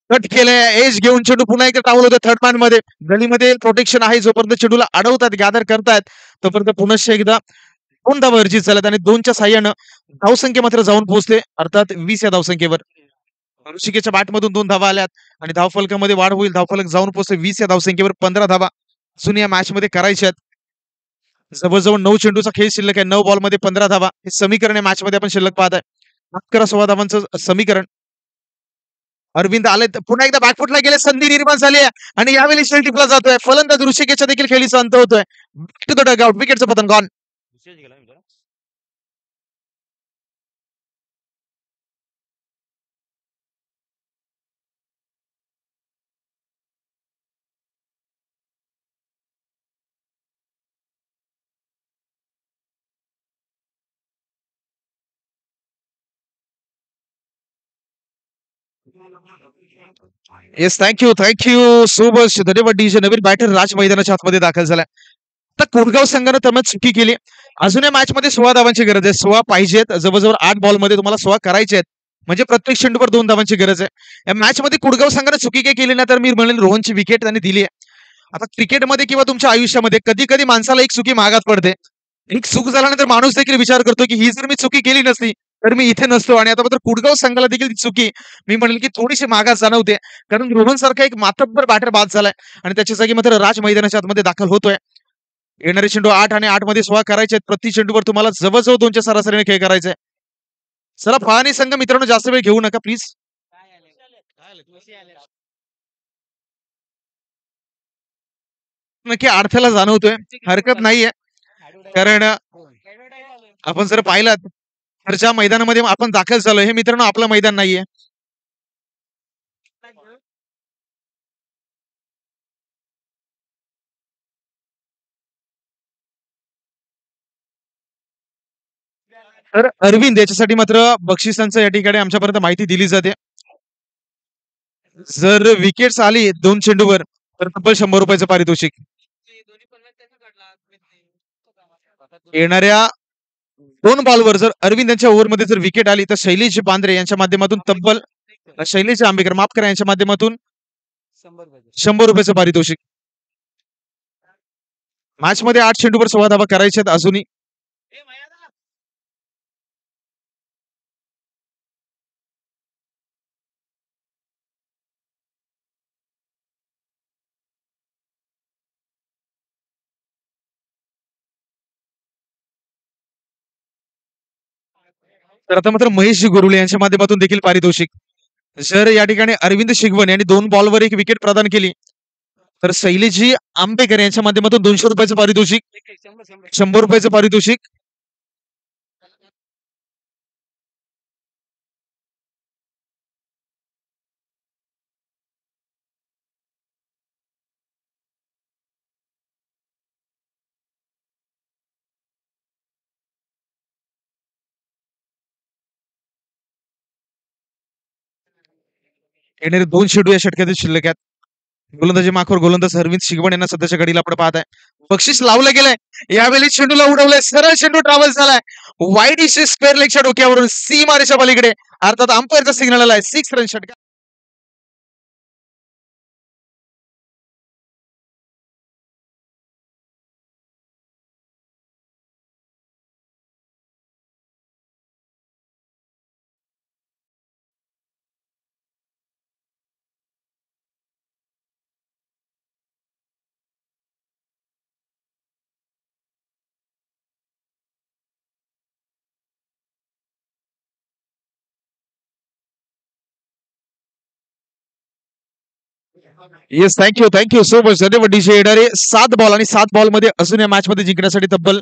कट केलंय. एज घेऊन चेंडू पुन्हा एकदा टावल होतं थर्ड मॅन मध्ये. गलीमध्ये प्रोटेक्शन आहे. जोपर्यंत चेंडूला अडवतात, गॅदर करतायत, तोपर्यंत पुनश्च एकदा 2 धावा अर्जित झाल्यात आणि 2च्या साहाय्यानं धावसंख्या मात्र जाऊन पोहोचते. अर्थात 20 या धावसंख्येवर. ऋषिकेच्या बॅटमधून 2 धावा आल्यात आणि धावफलकामध्ये वाढ होईल. धावफलक जाऊन पोहोचते 20 या धावसंख्येवर. 15 धावा अजून या मॅचमध्ये करायच्या आहेत. जवळ-जवळ 9 चेंडूचा खेळ शिल्लक आहे. 9 बॉलमध्ये 15 धावा. हे समीकरण या मॅचमध्ये आपण शिल्लक पाहत आहे. 11-16 धावांचं समीकरण. अरविंद आले पुन्हा एकदा बॅकफुटला गेले. संधी निर्माण झाली आहे आणि यावेळी शेल टिपला जातोय. फलंदाज ऋषिकेशच्या देखील खेळीचा अंत होतोय. To the dugout. विकेटचं पतन gone. Yes, thank you, thank you so much. धन्यवाद डीजे. नवीन बॅटर राज मैदानाच्या आतमध्ये दाखल झालाय. आता कोटगाव संघानं त्यामुळे चुकी केली. अजून या मॅचमध्ये 16 धावांची गरज आहे. 16 पाहिजेत. जवळ-जवळ 8 बॉलमध्ये तुम्हाला 16 करायचे आहेत. म्हणजे प्रत्येक चेंडूवर 2 धावांची गरज आहे. या मॅचमध्ये कुडगाव संघानं चुकी काही केली नाही तर मी म्हणेल रोहनची विकेट त्यांनी दिली आहे. आता क्रिकेटमध्ये किंवा तुमच्या आयुष्यामध्ये कधी-कधी माणसाला एक चुकी महागात पडते. एक चूक झाल्यानंतर माणूस देखील विचार करतो, की ही जर मी चुकी केली नसती, तर मी इथे नसतो आणि आता मात्र कुडगाव संघाला देखील ती चुकी मी म्हणेल की थोडीशी मागास जाणवते. कारण रोहन सारखा एक मातब्बर बॅटर बाद झालाय आणि त्याच्या जागी मात्र राज मैदानाच्या आतमध्ये दाखल होतोय. येणारे चेंडू 8 आणि 8 मध्ये 16 करायचे आहेत. प्रति चेंडूवर तुम्हाला जवळ-जवळ 2च्या सरासरीने खेळ करायचा आहे. चला पळानी संघ मित्रांनो जास्त वेळ घेऊ नका प्लीज. नक्की अडथळा जाणवतोय. हरकत नाहीये. कारण आपण जर पाहिलात तर ज्या मैदानामध्ये आपण दाखल झालोय हे मित्रांनो आपलं मैदान नाहीये. तर अरविंद याच्यासाठी मात्र बक्षिसांचं या ठिकाणी आमच्यापर्यंत माहिती दिली जाते. जर विकेट्स आली 2 चेंडूवर तर तब्बल ₹100 पारितोषिक. येणाऱ्या 2 बॉलवर जर अरविंद यांच्या ओव्हरमध्ये जर विकेट आली तर शैलेश बांद्रे यांच्या माध्यमातून तब्बल शैलेश आंबेकर माफ करा यांच्या माध्यमातून ₹100 पारितोषिक. मॅच मध्ये 8 चेंडूवर 16 धावा करायच्या आहेत अजूनही. तर आता मात्र महेशजी गुरुले यांच्या माध्यमातून देखील पारितोषिक. जर या ठिकाणी अरविंद शिगवण यांनी 2 बॉलवर 1 विकेट प्रदान केली तर शैलेशजी आंबेकर यांच्या माध्यमातून ₹200 पारितोषिक. ₹100 पारितोषिक. येणारे 2 चेंडू या षटकातील शिल्लक आहेत. गोलंदाजी माखवर गोलंदाज अरविंद शिगवण यांना सध्याच्या घडीला आपण पाहत आहे. बक्षीस लावलं गेलंय. यावेळी चेंडूला उडवलंय. सरळ चेंडू ट्रॅव्हल झालाय. वाईड इशे स्क्वेअर लेगच्या डोक्यावरून सीमारेषा पलीकडे अर्थात अंपायरचा सिग्नल आलाय 6 रन षटकार. येस थँक्यू सो मच धन्यवाद डीजे येणारे 7 बॉल आणि 7 बॉल मध्ये अजून या मॅच मध्ये जिंकण्यासाठी तब्बल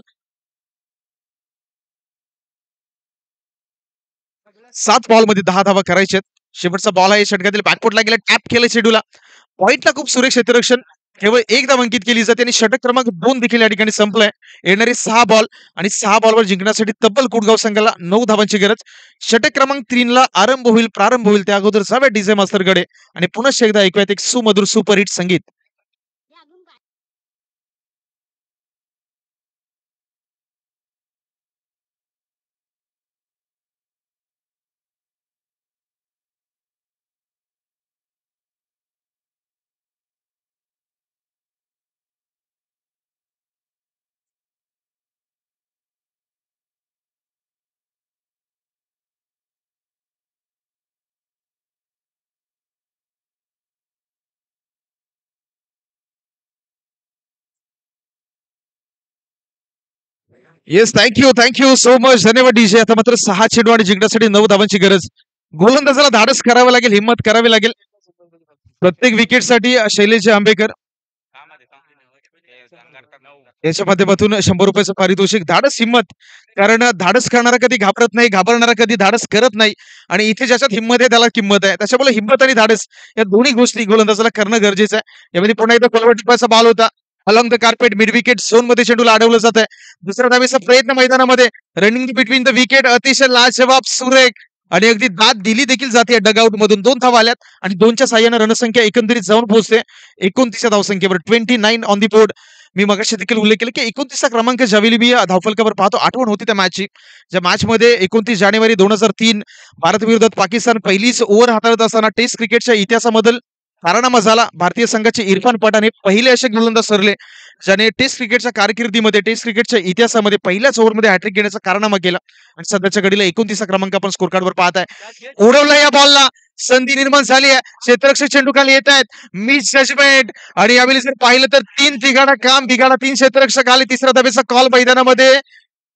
7 बॉल मध्ये 10 धावा करायच्यात. शेवटचा बॉल आहे षटकातील बॅकफुटला गेला टॅप केलं चेंडूला. पॉइंटला खूप सुरेख क्षेत्ररक्षण केवळ एक धाव अंकित केली जाते आणि षटक क्रमांक 2 देखील या ठिकाणी संपलाय. येणारे 6 बॉल आणि 6 बॉलवर जिंकण्यासाठी तब्बल कुडगाव संघाला 9 धावांची गरज. षटक क्रमांक 3 ला प्रारंभ होईल त्या अगोदर जाऊया डीजे मास्तरकडे आणि पुन्हा एकदा ऐकूयात एक सुमधुर सुपरहिट संगीत. येस थँक्यू सो मच धन्यवाद डीजे. आता मात्र 6 चेंडू आणि जिंकण्यासाठी 9 धावांची गरज. गोलंदाजाला धाडस करावं लागेल, हिम्मत करावी लागेल. प्रत्येक विकेटसाठी शैलेश आंबेकर याच्या माध्यमातून ₹100 पारितोषिक. धाडस हिम्मत. कारण धाडस करणारा कधी घाबरत नाही, घाबरणारा कधी धाडस करत नाही आणि इथे ज्याच्यात हिंमत आहे त्याला किंमत आहे. त्याच्यामुळे हिंमत आणि धाडस या दोन्ही गोष्टी गोलंदाजाला करणं गरजेचं आहे. यामध्ये पुन्हा एकदा कोलवटचा बॉल होता. Along the carpet mid wicket zone मध्ये चेंडूला अडवलं जात आहे. दुसऱ्या धावेचा प्रयत्न मैदानामध्ये रनिंग बिटवीन द विकेट अतिशय लाजवाब सुरेख आणि अगदी दाद दिली देखील जाते डगआउट मधून. 2 धावा आल्यात आणि 2च्या साह्यानं रणसंख्या एकंदरीत जाऊन पोहोचते 29 धावसंख्येवर. 29 ऑन दी बोर्ड. मी मगाशी देखील उल्लेख केला की 29 क्रमांक ज्यावेळी मी धावफलकावर पाहतो आठवण होती त्या मॅचची. ज्या मॅच मध्ये 29 जानेवारी 2003 भारत विरोधात पाकिस्तान पहिलीच ओव्हर हाताळत असताना टेस्ट क्रिकेटच्या इतिहासामधील कारनामा झाला. भारतीय संघाचे इरफान पठाण हे पहिले असे गोलंदाज ठरले ज्याने टेस्ट क्रिकेटच्या कारकिर्दीमध्ये टेस्ट क्रिकेटच्या इतिहासामध्ये पहिल्याच ओव्हरमध्ये हॅट्रिक घेण्याचा कारनामा केला आणि सध्याच्या घडीला 29 क्रमांक आपण स्कोर कार्डवर पाहत आहे. उडवलं या बॉलला, संधी निर्माण झाली आहे. क्षेत्ररक्षक चेंडू खाली येत आहेत. मिस जजमेंट आणि यावेळी जर पाहिलं तर 3 बिघाडा काम बिघाडा 3 क्षेत्ररक्षक आले. तिसऱ्या धावेचा कॉल मैदानामध्ये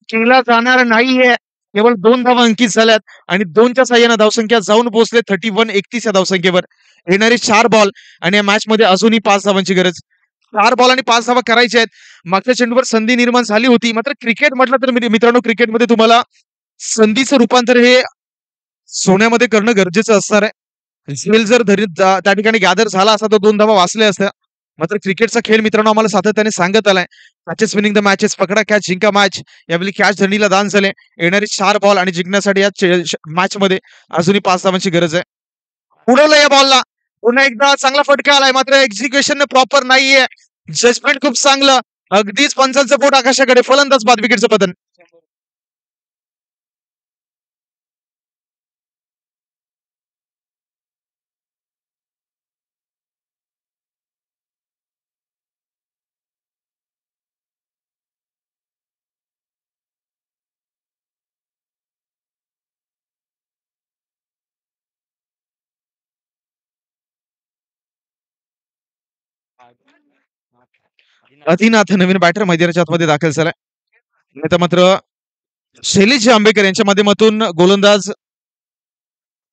केला जाणार नाहीये. केवळ 2 धावा अंकित झाल्यात आणि 2च्या साह्याने धावसंख्या जाऊन पोहोचले 31-31 या धावसंख्येवर. येणारे 4 बॉल आणि या मॅचमध्ये अजूनही 5 धावांची गरज. 4 बॉल आणि 5 धावा करायच्या आहेत. मागच्या चेंडूवर संधी निर्माण झाली होती. मात्र क्रिकेट म्हटलं तर मित्रांनो क्रिकेटमध्ये तुम्हाला संधीचं रूपांतर हे सोन्यामध्ये करणं गरजेचं असणार आहे. झेल जर त्या ठिकाणी गॅदर झाला असता तर 2 धावा वाचल्या असत्या. मात्र क्रिकेटचा खेळ मित्रांनो आम्हाला सातत्याने सांगत आलाय. मॅचेस विनिंग द मॅचेस, पकडा कॅच जिंका मॅच. यावेळी कॅच धरणीला दान झाले. येणारे 4 बॉल आणि जिंकण्यासाठी या मॅचमध्ये अजूनही 5 धावांची गरज आहे. उडवलं या बॉलला. पुन्हा एकदा चांगला फटका आलाय मात्र एक्झिक्युशन प्रॉपर नाहीये. जजमेंट खूप चांगलं. अगदीच पंचांचं बोट आकाशाकडे. फलंदाज बाद, विकेटचं पतन. अदिनाथ नवीन बॅटर मैदानाच्या आतमध्ये दाखल झालाय. नाहीतर मात्र शैलेश आंबेकर यांच्या माध्यमातून गोलंदाज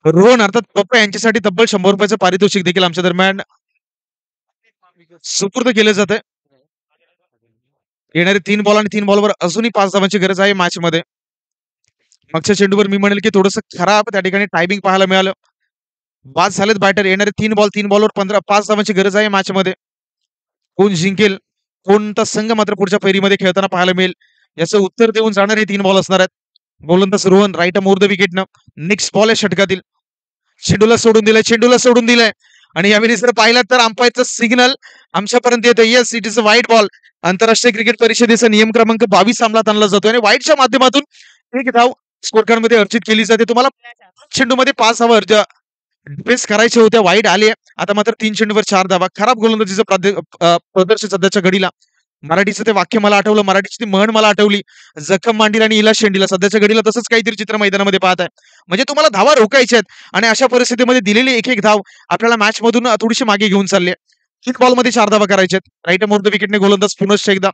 रोहन अर्थात पप्पा यांच्यासाठी तब्बल ₹100 पारितोषिक देखील आमच्या दरम्यान सुपूर्द केलं जात आहे. येणारे 3 बॉल आणि 3 बॉलवर अजूनही 5 धावांची गरज आहे मॅचमध्ये. मागच्या चेंडूवर मी म्हणेल की थोडंसं खराब त्या ठिकाणी टायमिंग पाहायला मिळालं. बाद झालेत बॅटर. येणारे 3 बॉल 3 बॉलवर 5 धावांची गरज आहे मॅचमध्ये. कोण जिंकेल, कोणता संघ मात्र पुढच्या फेरीमध्ये खेळताना पाहायला मिळेल याचं उत्तर देऊन जाणारे 3 बॉल असणार आहेत. गोलंदाज रोहन राईट मोर द विकेटनं. नेक्स्ट बॉल आहे षटकातील. चेंडूला सोडून दिलंय आणि यावेळी जर पाहिलं तर अंपायरचं सिग्नल आमच्यापर्यंत येतं. Yes, it is a white ball. आंतरराष्ट्रीय क्रिकेट परिषदेचा नियम क्रमांक 22 अंमलात आणला जातो आणि व्हाईटच्या माध्यमातून एक धाव स्कोर कार्ड मध्ये अर्जित केली जाते. तुम्हाला चेंडूमध्ये 5 धावा डिफेन्स करायचे होत्या, वाईट आले. आता मात्र 3 चेंडूवर 4 धावा. खराब गोलंदाजीचं प्रदर्शन सध्याच्या घडीला. मराठीचं ते वाक्य मला आठवलं, मराठीची ती म्हण मला आठवली. जखम मांडील आणि इला शेंडीला. सध्याच्या घडीला तसंच काहीतरी चित्र मैदानामध्ये पाहत आहे. म्हणजे तुम्हाला धावा रोखायच्या आहेत आणि अशा परिस्थितीमध्ये दिलेली एक धाव आपल्याला मॅच मधून थोडीशी मागे घेऊन चालली आहे. 3 बॉलमध्ये 4 धावा करायच्या आहेत. राईट मोर द विकेटने गोलंदाज पुनश्च एकदा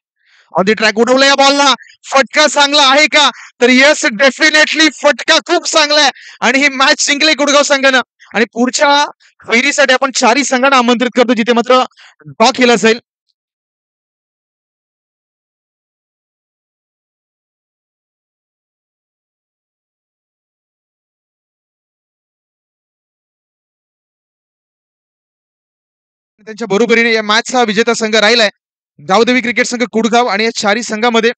ऑन द ट्रॅक. उडवलं या बॉलला. फटका चांगला आहे का? तर येस, डेफिनेटली फटका खूप चांगला आहे आणि ही मॅच जिंकली गुडगाव संघानं. आणि पुढच्या फेरीसाठी आपण 4ही संघांना आमंत्रित करतो जिथे मात्र ड्रॉ केला जाईल. त्यांच्या बरोबरीने या मॅचचा विजेता संघ राहिलाय गावदेवी क्रिकेट संघ कुडगाव आणि या 4ही संघामध्ये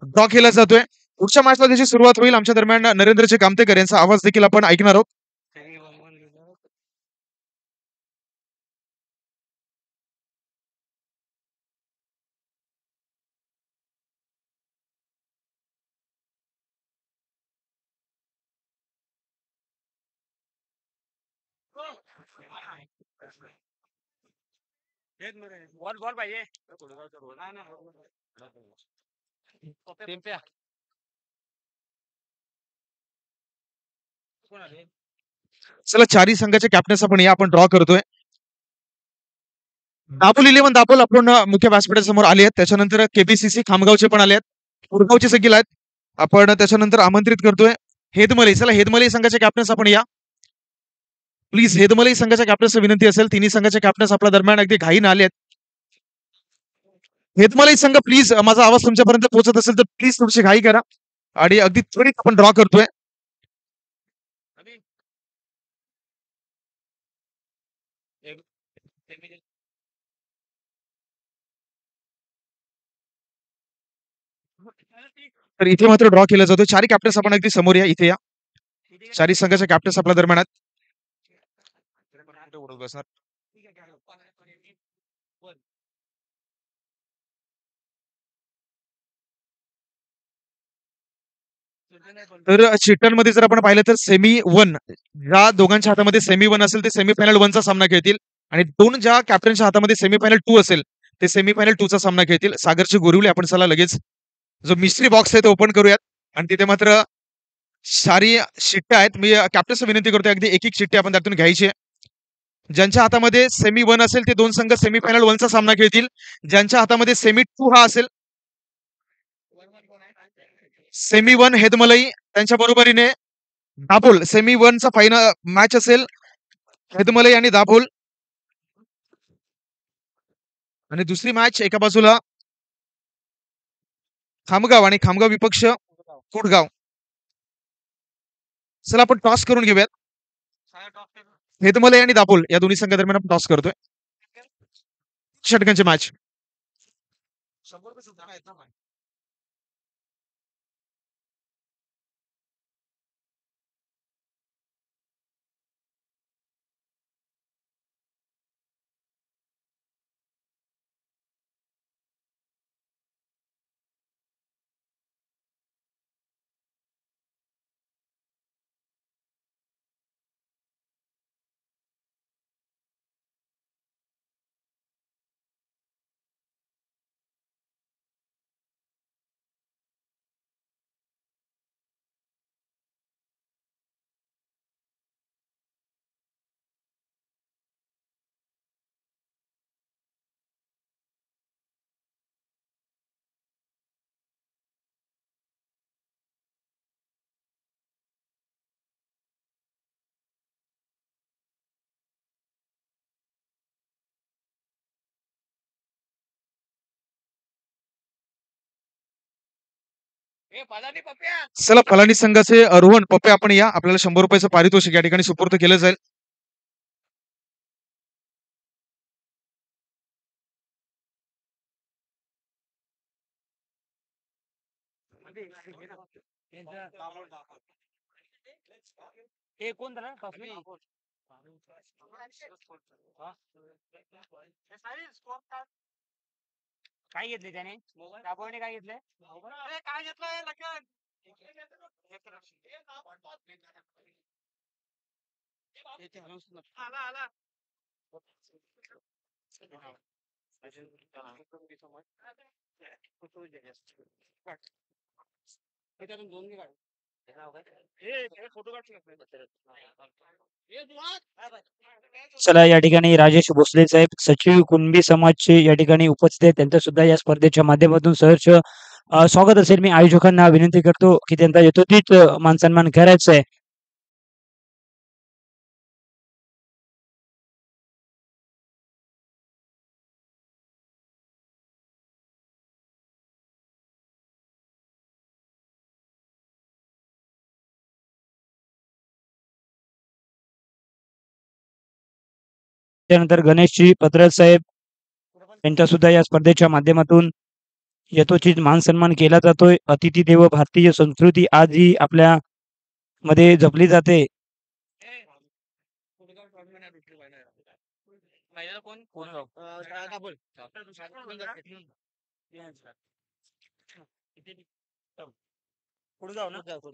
ड्रॉ केला जातोय. पुढच्या मॅचला त्याची सुरुवात होईल. आमच्या दरम्यान नरेंद्रचे कामतेकर यांचा आवाज देखील आपण ऐकणार आहोत. चला 4ही संघाचे कॅप्टन्स आपण आपण ड्रॉ करतोय. दापोली 11 दापोल आपण मुख्य व्यासपीठासमोर आले आहेत. त्याच्यानंतर केपीसीसी खामगावचे पण आले आहेत. कुडगावचे देखील आहेत. आपण त्याच्यानंतर आमंत्रित करतोय हेदमलई. चला हेदमलई संघाचे कॅप्टन्स आपण या. प्लीज हेदमलई संघाच्या कॅप्टन्सची विनंती असेल. तिन्ही संघाचे कॅप्टन्स आपल्या दरम्यान अगदी घाईने आले आहेत. हेदमलई संघ प्लीज, माझा आवाज तुमच्यापर्यंत पोहोचत असेल तर प्लीज थोडीशी घाई करा आणि अगदी त्वरित आपण ड्रॉ करतोय. तर इथे मात्र ड्रॉ केला जातो. 4ही कॅप्टन्स आपण अगदी समोर या, इथे या. 4ही संघाचे कॅप्टन्स आपल्या दरम्यान आहेत. तर चिट्ट्यांमध्ये जर आपण पाहिलं तर सेमी 1 ज्या दोघांच्या हातामध्ये सेमी 1 असेल ते सेमीफायनल 1 चा सामना खेळतील. आणि 2 ज्या कॅप्टनच्या हातामध्ये सेमीफायनल 2 असेल, ते सेमीफायनल 2 चा सामना खेळतील. सागरचे गोरिवले आपण चला लगेच जो मिस्ट्री बॉक्स आहे तो ओपन करूयात आणि तिथे मात्र सारी शिट्ट्या आहेत. मी कॅप्टन्सला विनंती करतोय अगदी एक-एक शिट्टी आपण त्यातून घ्यायची आहे. ज्यांच्या हातामध्ये सेमी 1 असेल ते 2 संघ सेमीफायनल 1 चा सामना खेळतील. ज्यांच्या हातामध्ये सेमी 2 हा असेल सेमी 1 हेदमलई त्यांच्या बरोबरीने दाभोल सेमी 1 चा फायनल मॅच असेल हेदमलई आणि दाभोल आणि दुसरी मॅच एका बाजूला खामगाव आणि खामगाव विपक्ष कुडगाव. चला आपण टॉस करून घेऊयात. हेदमलई आणि दाभोल या दोन्ही संघादरम्यान आपण टॉस करतोय. षटकांची मॅच. चला फलानी संघाचे रोहन पप्पे आपण या आपल्याला 100 रुपयाचं पारितोषिक या ठिकाणी सुपूर्द केलं जाईल. काय घेतले त्याने दाबोळने काय घेतलंय काय घेतलंय आला आला त्याच्यातून दोन काढ फोटो चला या ठिकाणी राजेश भोसले साहेब सचिव कुणबी समाजचे या ठिकाणी उपस्थित आहेत त्यांचं सुद्धा या स्पर्धेच्या माध्यमातून सहर्ष स्वागत असेल. मी आयोजकांना विनंती करतो की त्यांचा यथोचित मान सन्मान करायचा आहे. त्यानंतर गणेशजी पत्रक साहेब यांचा सुद्धा या स्पर्धेच्या माध्यमातून यथोचित मान सन्मान केला जातोय. अतिथी देव भारतीय संस्कृती आजही आपल्या मध्ये जपली जाते.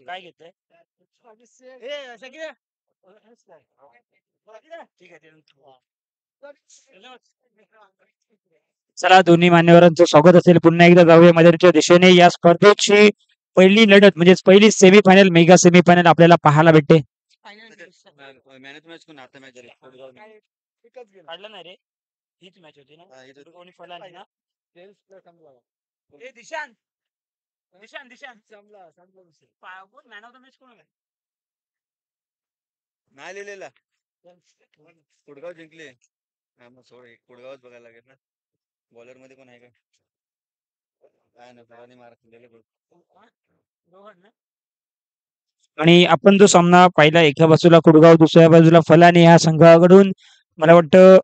काय घेतलंय चला दोन्ही मान्यवरांचं स्वागत असेल. पुन्हा एकदा जाऊया मैदानाच्या दिशेने. या स्पर्धेची पहिली लढत म्हणजे पहिली सेमीफायनल मेगा सेमीफायनल आपल्याला पाहायला भेटते. काढलं नाही रे हीच मॅच होती ना कोणी फलानी ना दिशान दिशान दिशान मॅन ऑफ द मॅच कोण आहे नाही लिहिलेला कुडगाव जिंकले सोड कुडगावच बघायला लागेल ना बॉलर मध्ये पण आहे का काय नाही फलानी मार आणि आपण जो सामना पाहिला एका बाजूला कुडगाव दुसऱ्या बाजूला फलानी ह्या संघाकडून मला वाटतं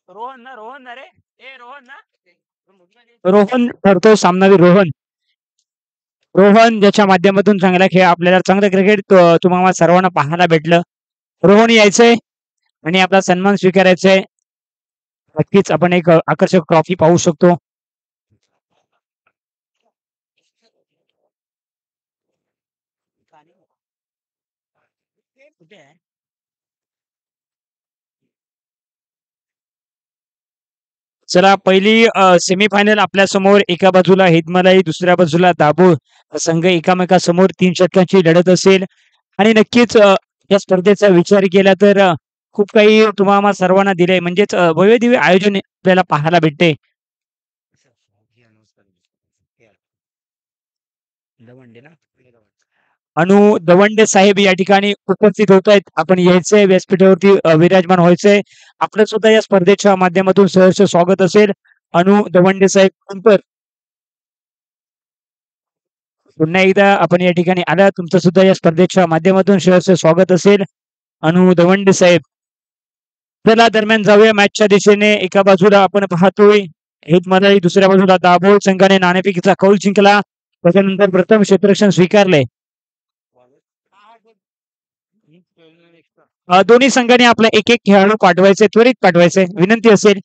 रोहन ना रोहन ना रे ए रोहन ना रोहन ठरतो सामनावीर रोहन रोहन ज्याच्या माध्यमातून चांगला खेळ आपल्याला चांगलं क्रिकेट तुम्हाला सर्वांना पाहायला भेटलं. रोहन यायचंय आणि आपला सन्मान स्वीकारायचा आहे. नक्कीच आपण एक आकर्षक ट्रॉफी पाहू शकतो. कुठे आहे चला पहिली सेमीफायनल आपल्या समोर एका बाजूला हिदमलाई दुसऱ्या बाजूला दाभोळ संघ एकामेकासमोर 3 षटकांची लढत असेल आणि नक्कीच या स्पर्धेचा विचार केला तर खूप काही तुम्हा सर्वांना दिलंय म्हणजेच भव्य दिव्य आयोजन आपल्याला पाहायला भेटते. अनु दवंडे साहेब या ठिकाणी उपस्थित होत आहेत. आपण यायचंय व्यासपीठावरती विराजमान व्हायचंय. आपलं सुद्धा या स्पर्धेच्या माध्यमातून सहर्ष स्वागत असेल. अनु दवंडे साहेब नंतर पुन्हा एकदा आपण या ठिकाणी आला तुमचं सुद्धा या स्पर्धेच्या माध्यमातून सहर्ष स्वागत असेल. अनु दवंडे साहेब. चला दरम्यान जाऊया मॅचच्या दिशेने. एका बाजूला आपण पाहतोय हिदमलाई दुसऱ्या बाजूला दाभोळ संघाने नाणेफेकीचा कौल जिंकला. त्याच्यानंतर प्रथम क्षेत्ररक्षण स्वीकारले. दोन्ही संघांनी आपला एक एक खेळाडू पाठवायचे त्वरित पाठवायचे विनंती असेल.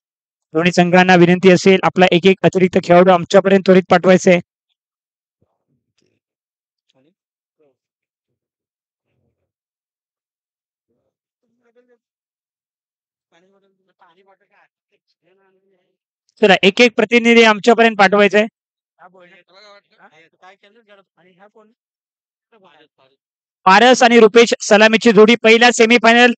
दोन्ही संघांना विनंती असेल आपला एक एक अतिरिक्त खेळाडू आमच्यापर्यंत त्वरित पाठवायचे. चला एक एक प्रतिनिधी आमच्यापर्यंत पाठवायचे. पारस आणि रुपेश सलामीची जोडी पहिल्या सेमीफायनल